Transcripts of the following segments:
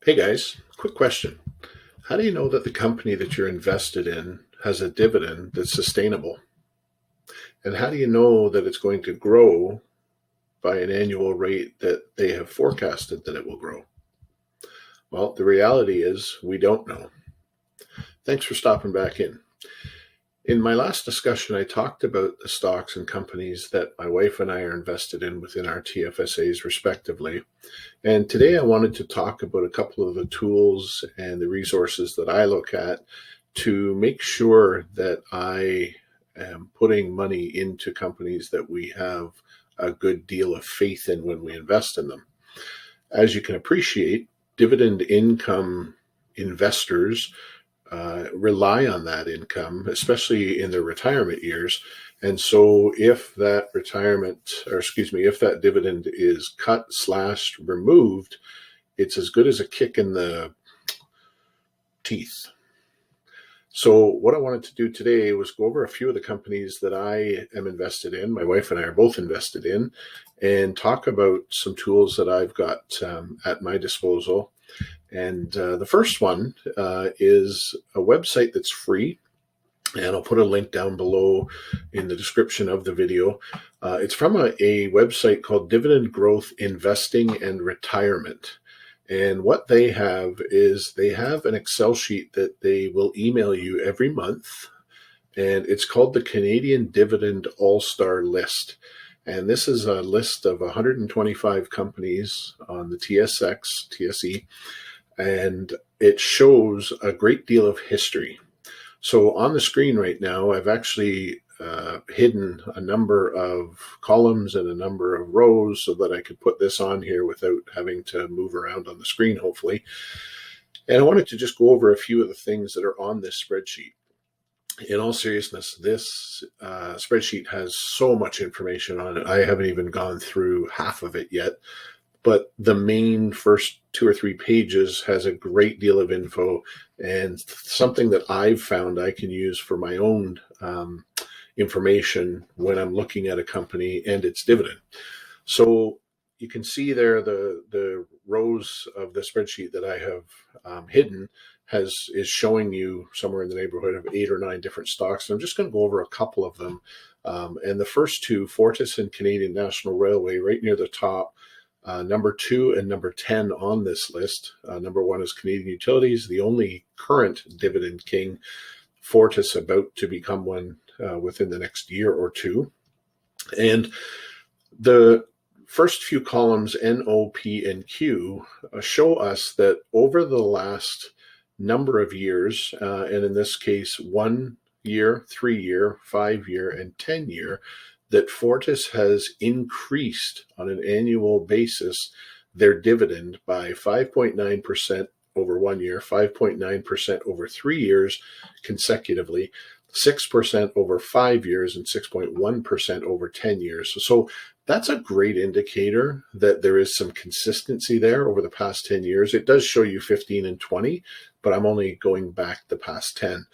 Hey guys, quick question. How do you know that the company that you're invested in has a dividend that's sustainable? And how do you know that it's going to grow by an annual rate that they have forecasted that it will grow? Well, the reality is we don't know. Thanks for stopping back in. In my last discussion, I talked about the stocks and companies that my wife and I are invested in within our TFSAs respectively. And today I wanted to talk about a couple of the tools and the resources that I look at to make sure that I am putting money into companies that we have a good deal of faith in when we invest in them. As you can appreciate, dividend income investors rely on that income, especially in their retirement years. And so if that if that dividend is cut / removed, it's as good as a kick in the teeth. So what I wanted to do today was go over a few of the companies that I am invested in. My wife and I are both invested in, and talk about some tools that I've got at my disposal. And the first one is a website that's free, and I'll put a link down below in the description of the video. It's from a website called Dividend Growth Investing and Retirement. And what they have is they have an Excel sheet that they will email you every month, and it's called the Canadian Dividend All-Star List. And this is a list of 125 companies on the TSE, and it shows a great deal of history. So on the screen right now, I've actually hidden a number of columns and a number of rows so that I could put this on here without having to move around on the screen, hopefully. And I wanted to just go over a few of the things that are on this spreadsheet. In all seriousness, this spreadsheet has so much information on it. I haven't even gone through half of it yet. But the main first 2 or 3 pages has a great deal of info, and something that I've found I can use for my own information when I'm looking at a company and its dividend. So you can see there the rows of the spreadsheet that I have hidden is showing you somewhere in the neighborhood of 8 or 9 different stocks. And I'm just going to go over a couple of them. And the first two, Fortis and Canadian National Railway, right near the top. Number 2 and number 10 on this list. Number 1 is Canadian Utilities, the only current dividend king. Fortis about to become one within the next year or two. And the first few columns, N, O, P, and Q, show us that over the last number of years, and in this case, 1 year, 3 year, 5 year, and 10 year, that Fortis has increased on an annual basis their dividend by 5.9% over 1 year, 5.9% over 3 years consecutively, 6% over 5 years, and 6.1% over 10 years. So that's a great indicator that there is some consistency there over the past 10 years. It does show you 15 and 20, but I'm only going back the past 10.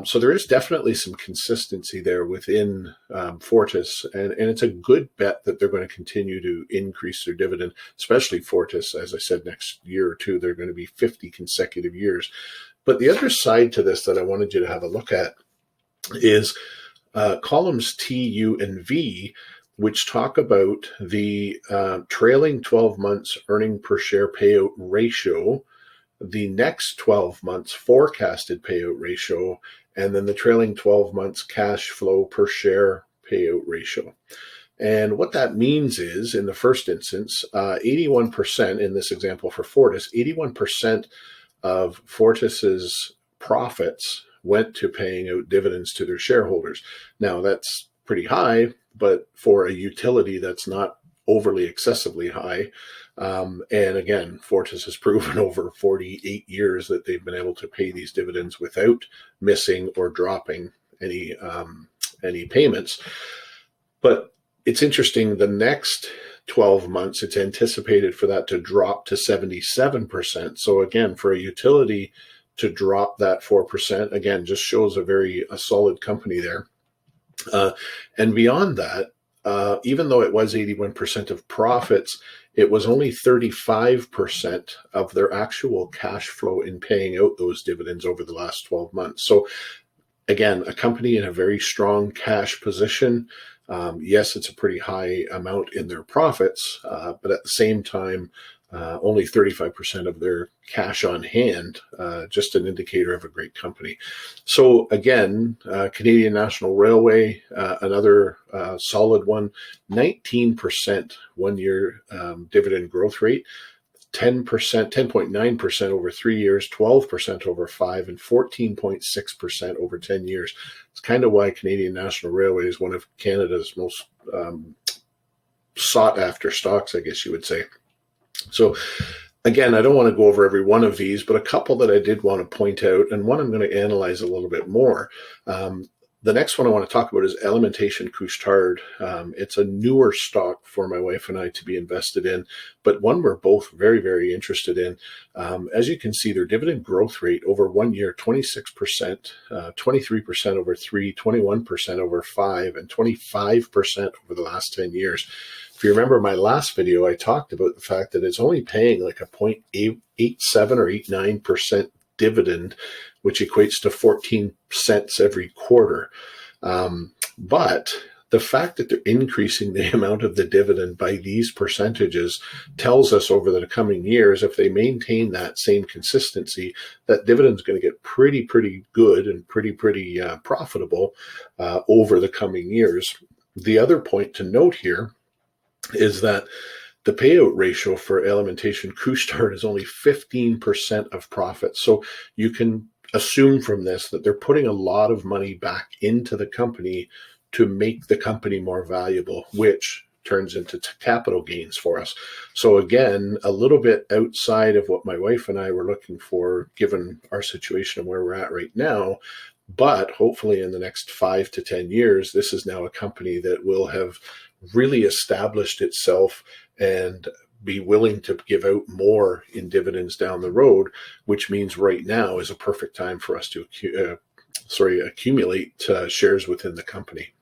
So there is definitely some consistency there within Fortis, and it's a good bet that they're going to continue to increase their dividend, especially Fortis. As I said, next year or two, they're going to be 50 consecutive years. But the other side to this that I wanted you to have a look at is columns T, U, and V, which talk about the trailing 12 months earning per share payout ratio, the next 12 months forecasted payout ratio, and then the trailing 12 months cash flow per share payout ratio. And what that means is, in the first instance, 81%, in this example for Fortis, 81% of Fortis's profits went to paying out dividends to their shareholders. Now, that's pretty high, but for a utility, that's not overly excessively high. And again, Fortis has proven over 48 years that they've been able to pay these dividends without missing or dropping any payments. But it's interesting, the next 12 months, it's anticipated for that to drop to 77%. So again, for a utility to drop that 4%, again, just shows a solid company there. And beyond that, even though it was 81% of profits, it was only 35% of their actual cash flow in paying out those dividends over the last 12 months. So again, a company in a very strong cash position. Yes, it's a pretty high amount in their profits, but at the same time, only 35% of their cash on hand, just an indicator of a great company. So again, Canadian National Railway, another solid one, 19% 1-year dividend growth rate. 10%, 10.9% over 3 years, 12% over 5, and 14.6% over 10 years. It's kind of why Canadian National Railway is one of Canada's most sought after stocks, I guess you would say. So again, I don't want to go over every one of these, but a couple that I did want to point out, and one I'm going to analyze a little bit more. The next one I want to talk about is Alimentation Couche-Tard. It's a newer stock for my wife and I to be invested in, but one we're both very, very interested in. As you can see, their dividend growth rate over 1 year, 26%, 23% over 3, 21% over 5, and 25% over the last 10 years. If you remember my last video, I talked about the fact that it's only paying like a 0.87 or 0.89% dividend, which equates to 14 cents every quarter. But the fact that they're increasing the amount of the dividend by these percentages tells us over the coming years, if they maintain that same consistency, that dividend's going to get pretty good and pretty profitable over the coming years. The other point to note here is that the payout ratio for Alimentation Couche-Tard is only 15% of profits. So you can assume from this that they're putting a lot of money back into the company to make the company more valuable, which turns into capital gains for us. So again, a little bit outside of what my wife and I were looking for, given our situation and where we're at right now. But hopefully in the next 5 to 10 years, this is now a company that will have really established itself and be willing to give out more in dividends down the road, which means right now is a perfect time for us to accumulate shares within the company.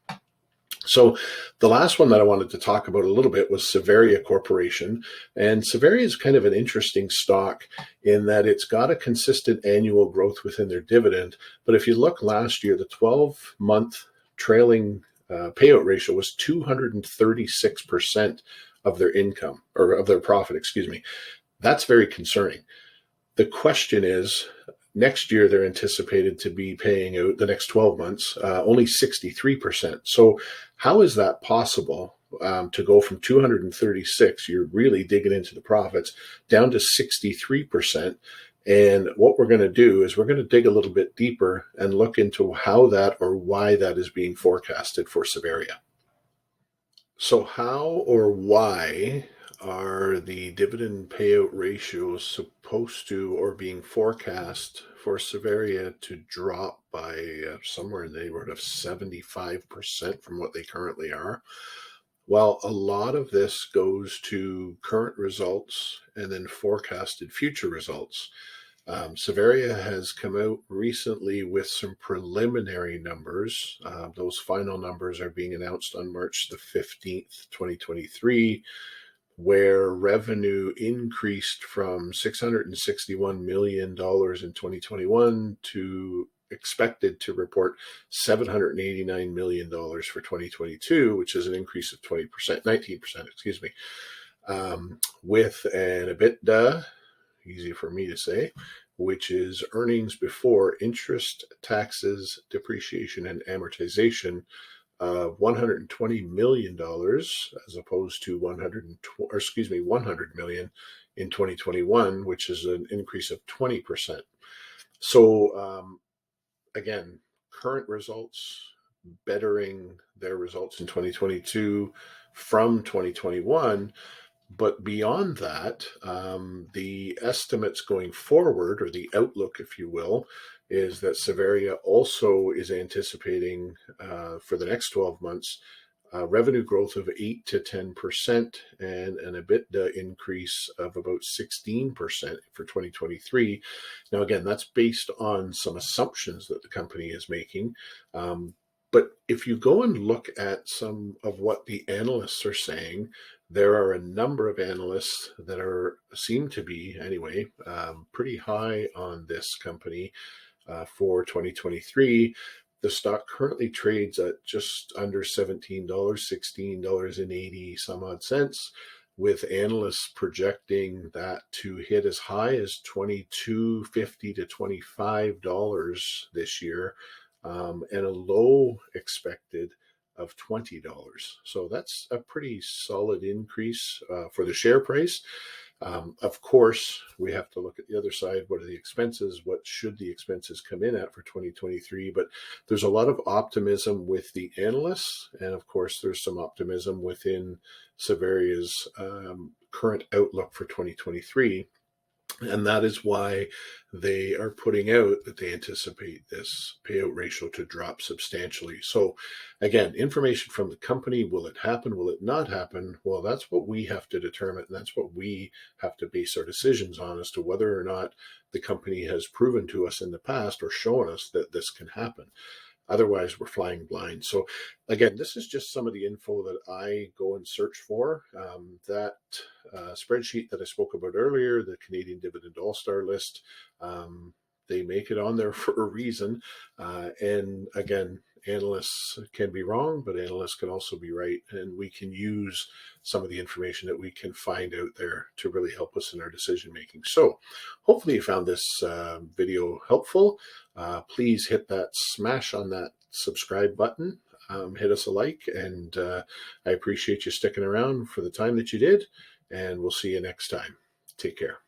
So the last one that I wanted to talk about a little bit was Savaria Corporation. And Savaria is kind of an interesting stock in that it's got a consistent annual growth within their dividend. But if you look last year, the 12-month trailing payout ratio was 236% of their income, or of their profit, excuse me. That's very concerning. The question is, next year they're anticipated to be paying out, the next 12 months, only 63%. So how is that possible to go from 236, you're really digging into the profits, down to 63%? And what we're going to do is we're going to dig a little bit deeper and look into how that or why that is being forecasted for Savaria. So how or why are the dividend payout ratios supposed to or being forecast for Savaria to drop by somewhere in the neighborhood of 75% from what they currently are? Well, a lot of this goes to current results and then forecasted future results. Savaria has come out recently with some preliminary numbers. Those final numbers are being announced on March the 15th, 2023, where revenue increased from $661 million in 2021 to expected to report $789 million for 2022, which is an increase of 19%, excuse me, with an EBITDA, easy for me to say, which is earnings before interest, taxes, depreciation, and amortization of $120 million as opposed to $100 million in 2021, which is an increase of 20%. So again, current results bettering their results in 2022 from 2021. But beyond that, the estimates going forward, or the outlook, if you will, is that Savaria also is anticipating for the next 12 months revenue growth of 8 to 10% and an EBITDA increase of about 16% for 2023. Now, again, that's based on some assumptions that the company is making. But if you go and look at some of what the analysts are saying, there are a number of analysts that seem to be anyway pretty high on this company for 2023. The stock currently trades at just under $17, $16.80 some odd cents, with analysts projecting that to hit as high as $22.50 to $25 this year, and a low expected of $20. So that's a pretty solid increase for the share price. Of course, we have to look at the other side. What are the expenses? What should the expenses come in at for 2023? But there's a lot of optimism with the analysts. And of course, there's some optimism within Savaria's current outlook for 2023. And that is why they are putting out that they anticipate this payout ratio to drop substantially. So again, information from the company, will it happen? Will it not happen? Well, that's what we have to determine. And that's what we have to base our decisions on, as to whether or not the company has proven to us in the past or shown us that this can happen. Otherwise, we're flying blind. So again, this is just some of the info that I go and search for. That spreadsheet that I spoke about earlier, the Canadian Dividend All-Star list, they make it on there for a reason. And again, analysts can be wrong, but analysts can also be right. And we can use some of the information that we can find out there to really help us in our decision making. So hopefully you found this video helpful. Please hit that smash on that subscribe button. Hit us a like, and I appreciate you sticking around for the time that you did, and we'll see you next time. Take care.